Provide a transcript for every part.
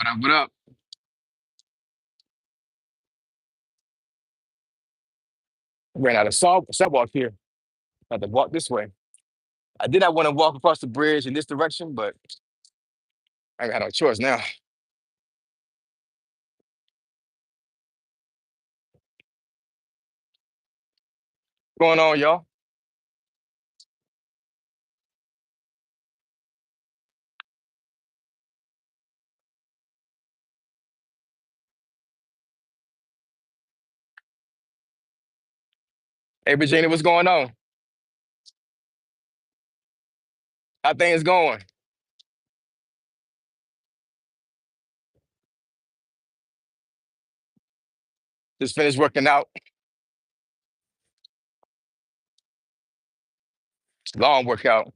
What up? What up? Ran out of sidewalk here. I had to walk this way. I did not want to walk across the bridge in this direction, but I ain't had no choice now. What's going on, y'all? Hey, Virginia, what's going on? How things going? Just finished working out. Long workout.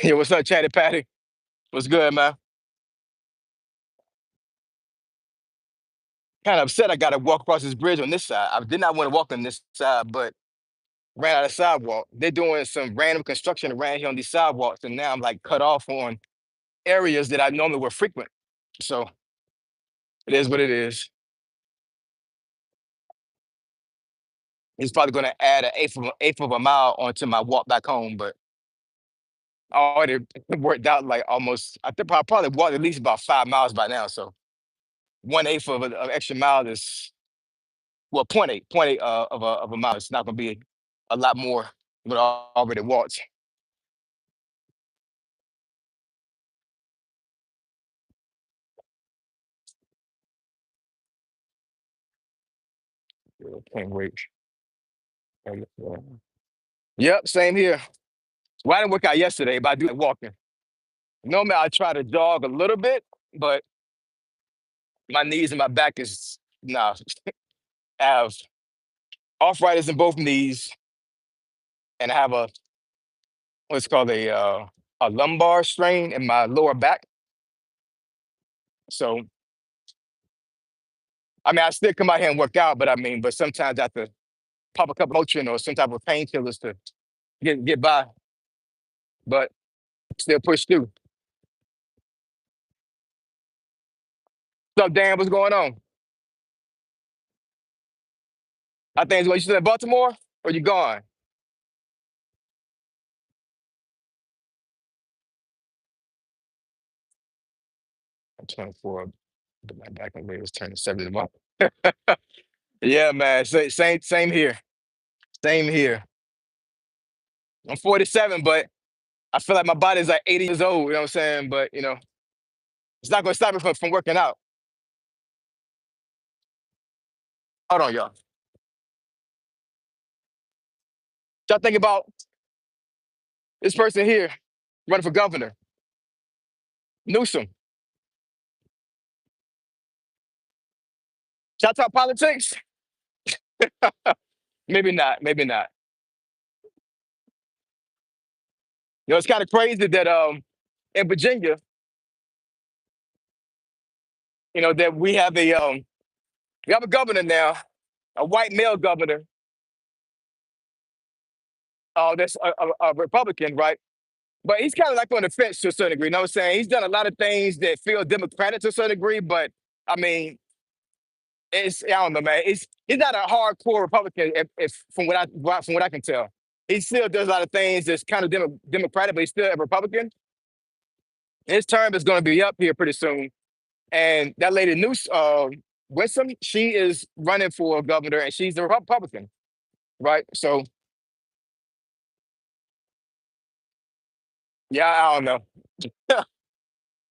Yeah, what's up, Chatty Patty? What's good, man? Kind of upset I got to walk across this bridge on this side. I did not want to walk on this side, but ran out of sidewalk. They're doing some random construction around here on these sidewalks, and now I'm like cut off on areas that I normally would frequent. So it is what it is. It's probably going to add an eighth of a mile onto my walk back home, but I already worked out like almost. I think I probably walked at least about 5 miles by now. So one eighth of an extra mile is well, point eight of a mile. It's not going to be a lot more than I already walked. Yeah, can't wait. Yep, same here. Well, I didn't work out yesterday, but I do like walking. Normally, I try to jog a little bit, but my knees and my back is nah. I have arthritis in both knees, and I have what's called a lumbar strain in my lower back. So I mean, I still come out here and work out, but I mean, but sometimes I have to pop a couple Motrin or some type of painkillers to get by, but still push through. What's up, Dan? What's going on? I think you still in Baltimore or you gone? I'm 24, but my back and leg is turning 70 tomorrow. Yeah, man. Same here. Same here. I'm 47, but I feel like my body's like 80 years old. You know what I'm saying? But it's not gonna stop me from working out. Hold on, y'all. Y'all think about this person here running for governor, Newsom. Y'all talk politics? Maybe not. Maybe not. It's kind of crazy that in Virginia, that we have a governor now, a white male governor, that's a Republican, right? But he's kind of like on the fence to a certain degree. You know what I'm saying? He's done a lot of things that feel democratic to a certain degree, but I mean, I don't know, man. He's not a hardcore Republican, if from what I can tell. He still does a lot of things that's kind of democratic, but he's still a Republican. His term is going to be up here pretty soon. And that lady Winsome, she is running for governor, and she's a Republican, right? So yeah, I don't know.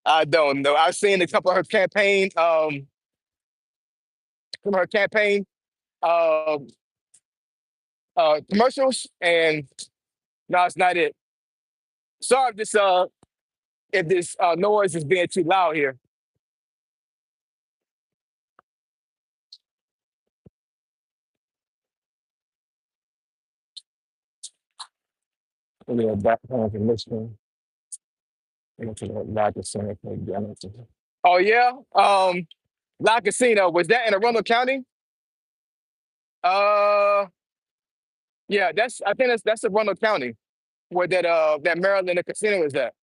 I don't know. I've seen a couple of her campaign uh, commercials, and no, it's not it. Sorry if this noise is being too loud here. Yeah, back home from listening. Oh yeah. La Casino, was that in Arundel County? Uh, yeah, I think that's Arundel County where that Maryland casino is at.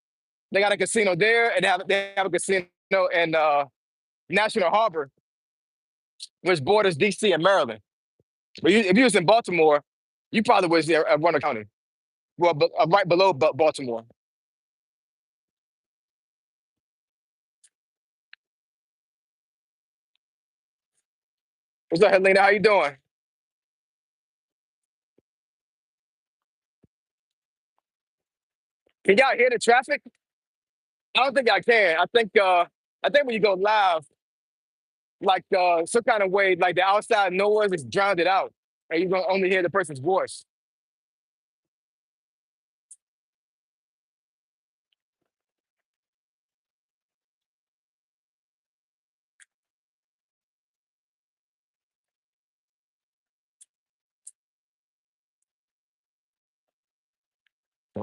They got a casino there, and they have a casino in National Harbor, which borders DC and Maryland. But if you was in Baltimore, you probably was there at Arundel County. Well, right below Baltimore. What's up, Helena? How you doing? Can y'all hear the traffic? I don't think I can. I think when you go live, like some kind of way, like the outside noise is drowned it out, and you gonna only hear the person's voice.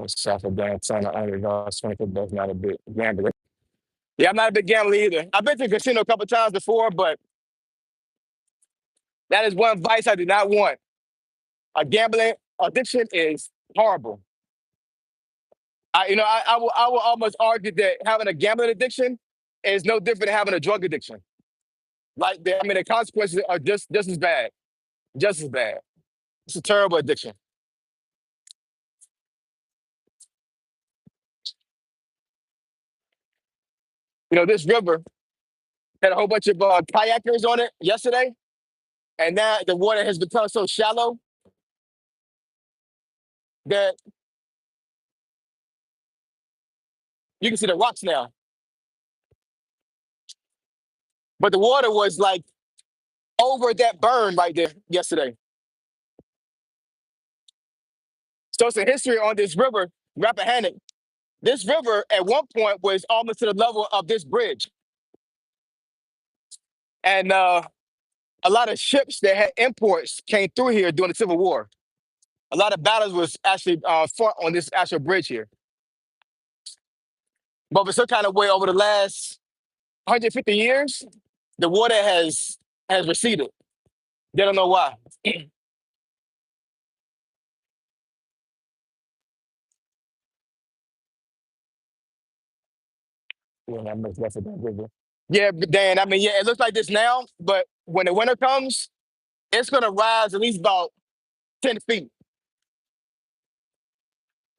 South of downtown, that's not a big gambler. Yeah, I'm not a big gambler either. I've been to the casino a couple times before, but that is one vice I do not want. A gambling addiction is horrible. I will almost argue that having a gambling addiction is no different than having a drug addiction. Like, the consequences are just as bad, just as bad. It's a terrible addiction. This river had a whole bunch of kayakers on it yesterday, and now the water has become so shallow that you can see the rocks now. But the water was like over that burn right there yesterday. So it's a history on this river, Rappahannock. This river at one point was almost to the level of this bridge. And a lot of ships that had imports came through here during the Civil War. A lot of battles was actually fought on this actual bridge here. But for some kind of way, over the last 150 years, the water has receded. They don't know why. Yeah, that makes less of that river. Yeah, but Dan, yeah, it looks like this now, but when the winter comes, it's gonna rise at least about 10 feet.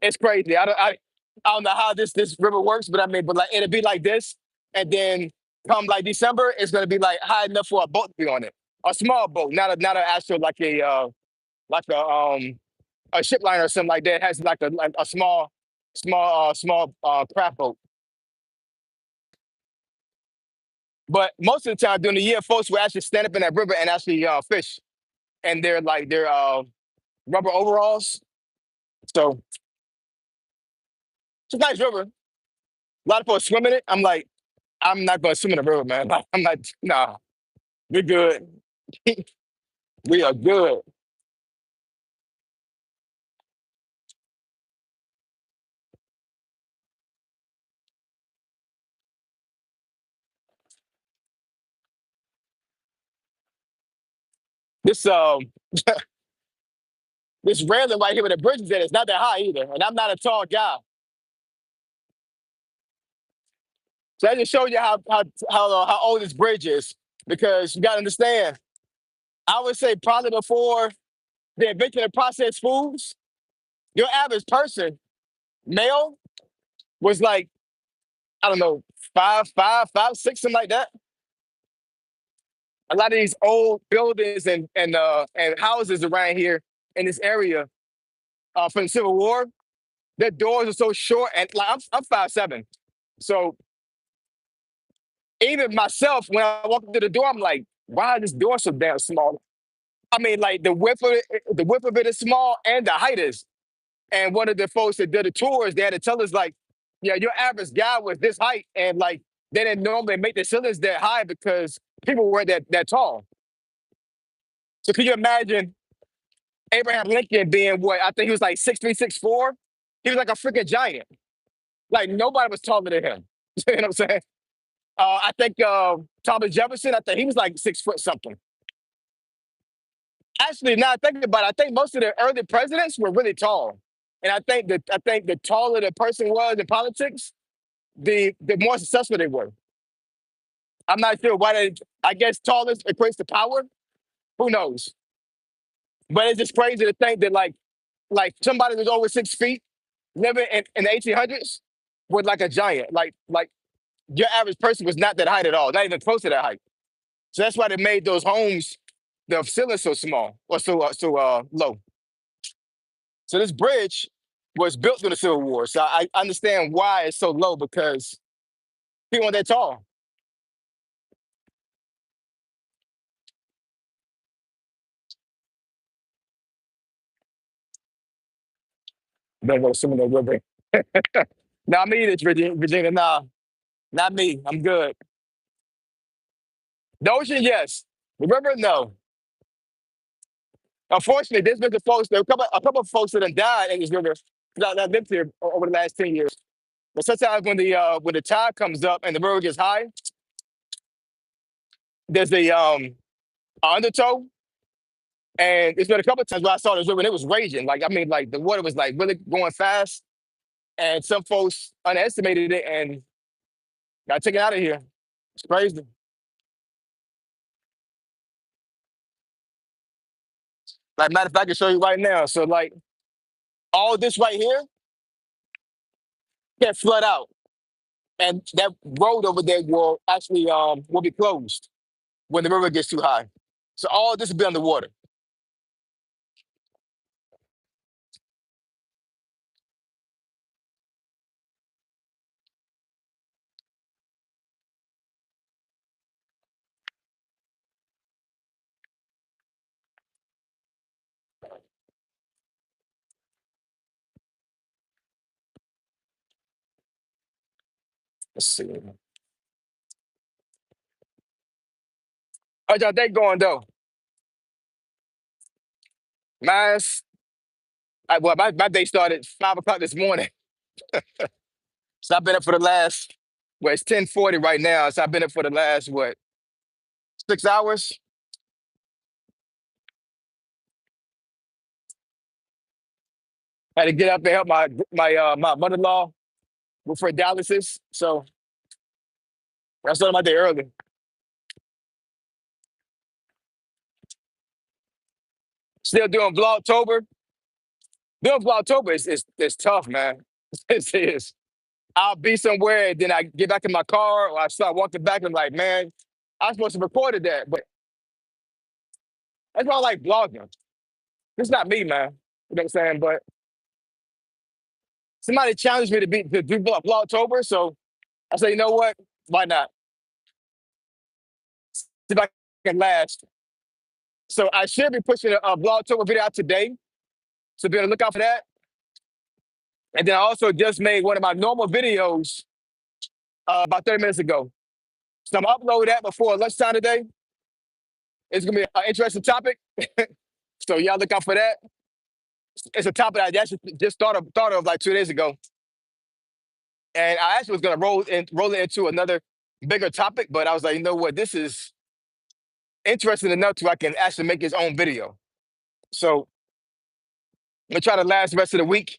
It's crazy. I don't know how this river works, but but like it'll be like this, and then come like December, it's gonna be like high enough for a boat to be on it. A small boat, not an actual like a ship line or something like that. It has like a small craft boat. But most of the time during the year, folks will actually stand up in that river and actually fish, and they're like their rubber overalls. So it's a nice river. A lot of folks swim in it. I'm like, I'm not going to swim in the river, man. Like, I'm not. Nah, we're good. We are good. This this railing right here with the bridge is in, it's not that high either, and I'm not a tall guy. So I just showed you how old this bridge is, because you got to understand. I would say probably before the invention of processed foods, your average person, male, was like, I don't know, 5'6", something like that. A lot of these old buildings and houses around here in this area from the Civil War, their doors are so short, and like I'm 5'7", so even myself when I walk into the door, I'm like, why is this door so damn small? Like the width of it is small, and the height is. And one of the folks that did the tours, they had to tell us like, yeah, your average guy was this height, and like they didn't normally make the ceilings that high because people weren't that tall. So can you imagine Abraham Lincoln being what I think he was like 6'3", 6'4"? He was like a freaking giant. Like nobody was taller than him. You know what I'm saying? I think Thomas Jefferson. I think he was like 6 foot something. Actually, now thinking about it, I think most of the early presidents were really tall, and I think the taller the person was in politics, the more successful they were. I'm not sure why they. I guess tallest equates to power. Who knows? But it's just crazy to think that like somebody who's over 6 feet living in the 1800s was like a giant. Like your average person was not that height at all, not even close to that height. So that's why they made those homes, the ceiling so small or so low. So this bridge was built during the Civil War. So I understand why it's so low because people weren't that tall. They're going to swim in the river. Not me, this Virginia. Nah, not me. I'm good. The ocean, yes. The river, no. Unfortunately, there's been the folks. There are a couple of folks that have died in this river that lived here over the last 10 years. But sometimes when the tide comes up and the river gets high, there's a undertow, and it's been a couple of times where I saw this river and it was raging. Like I mean, like the water was like really going fast, and some folks underestimated it and got taken out of here. It's crazy. Like matter of fact, I can show you right now. So like all this right here can flood out, and that road over there will be closed when the river gets too high. So all this will be underwater. Let's see. How's y'all day going though? Mine's well, my day started 5 o'clock this morning. So I've been up for the last well, it's 10:40 right now. So I've been up for the last what 6 hours. Had to get up and help my mother-in-law with her dialysis. So I started my day early. Still doing Vlogtober. Doing Vlogtober is tough, man. It is. I'll be somewhere and then I get back in my car or I start walking back and I'm like, man, I was supposed to recorded that, but that's why I like vlogging. It's not me, man. You know what I'm saying? But somebody challenged me to do Vlogtober, so I said, you know what? Why not? See if I can last. So I should be pushing a Vlogtober video out today. So be on the lookout for that. And then I also just made one of my normal videos about 30 minutes ago. So I'm gonna upload that before lunchtime today. It's gonna be an interesting topic. So y'all look out for that. It's a topic I actually just thought of like 2 days ago. And I actually was gonna roll it into another bigger topic, but I was like, you know what, this is interesting enough to I can actually make his own video. So I'm gonna try to last the rest of the week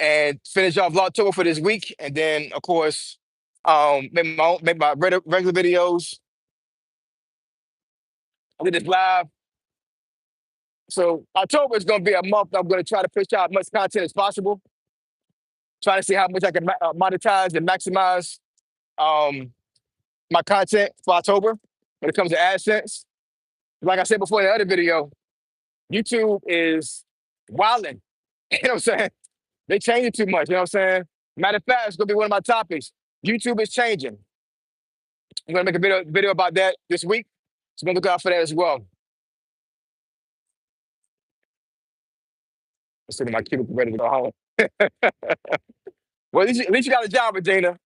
and finish off Vlog Tour for this week, and then of course, make my regular videos. I did this live. So October is gonna be a month. I'm gonna try to push out as much content as possible. Try to see how much I can monetize and maximize um, my content for October when it comes to AdSense. Like I said before in the other video, YouTube is wilding. You know what I'm saying? They change it too much. You know what I'm saying? Matter of fact, it's gonna be one of my topics. YouTube is changing. I'm gonna make a video about that this week. So I'm gonna look out for that as well. I'm sitting in my cubicle ready to go home. Well, at least you got a job, Regina.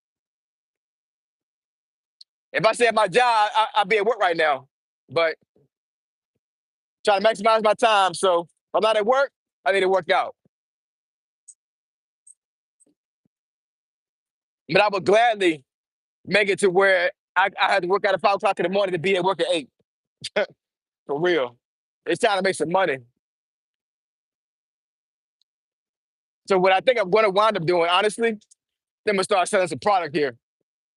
If I stay at my job, I'd be at work right now. But trying to maximize my time. So if I'm not at work, I need to work out. But I would gladly make it to where I had to work out at 5 o'clock in the morning to be at work at 8. For real. It's time to make some money. So what I think I'm gonna wind up doing, honestly, I'm gonna start selling some product here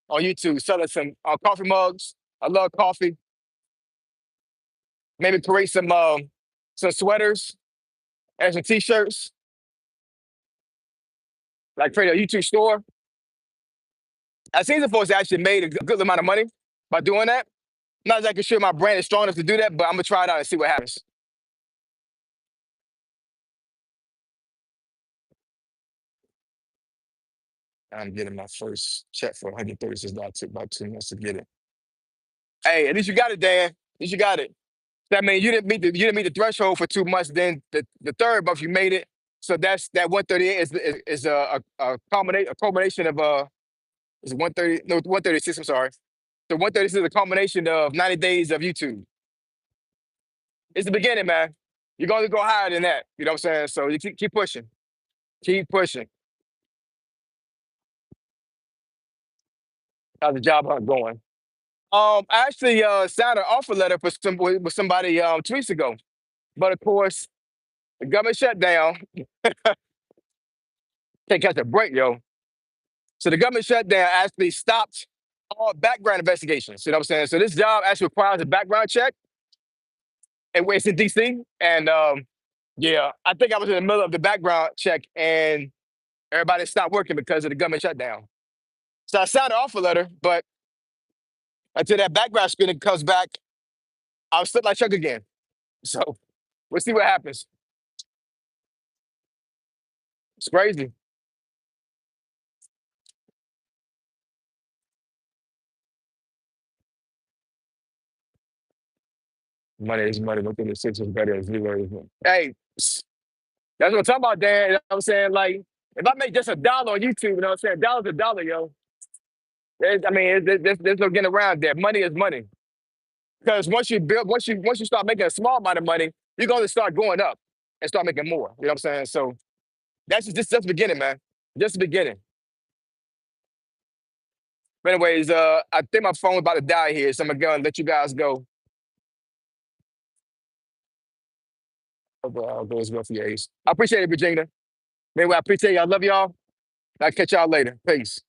on YouTube, selling some coffee mugs. I love coffee. Maybe create some sweaters and some t-shirts, like create a YouTube store. I've seen some folks that actually made a good amount of money by doing that. Not exactly sure my brand is strong enough to do that, but I'm gonna try it out and see what happens. I'm getting my first check for $136. Took about 2 months to get it. Hey, at least you got it, Dan. At least you got it. That means you didn't meet the threshold for 2 months. Then the third month you made it. So that 138 is a culmination of is it 130, no, 136. I'm sorry. So 136 is a culmination of 90 days of YouTube. It's the beginning, man. You're going to go higher than that. You know what I'm saying? So you keep pushing. Keep pushing. How's the job hunt going? I actually signed an offer letter with somebody 2 weeks ago. But of course, the government shut down. Can't catch a break, yo. So the government shutdown actually stopped all background investigations. You know what I'm saying? So this job actually requires a background check, and it's in DC. And yeah, I think I was in the middle of the background check, and everybody stopped working because of the government shutdown. So I signed an offer letter, but until that background screening comes back, I'll slip my check again. So we'll see what happens. It's crazy. Money is money. Within the six is better than zero. Hey, that's what I'm talking about, Dan. You know what I'm saying? Like, if I make just $1 on YouTube, you know what I'm saying? Dollar's a dollar, yo. I mean, there's no getting around that. Money is money. Because once you start making a small amount of money, you're going to start going up and start making more. You know what I'm saying? So that's the beginning, man. Just the beginning. But anyways, I think my phone's about to die here, so I'm gonna go and let you guys go. I'll go as well for your ace. I appreciate it, Virginia. Anyway, I appreciate y'all. Love y'all. I'll catch y'all later. Peace.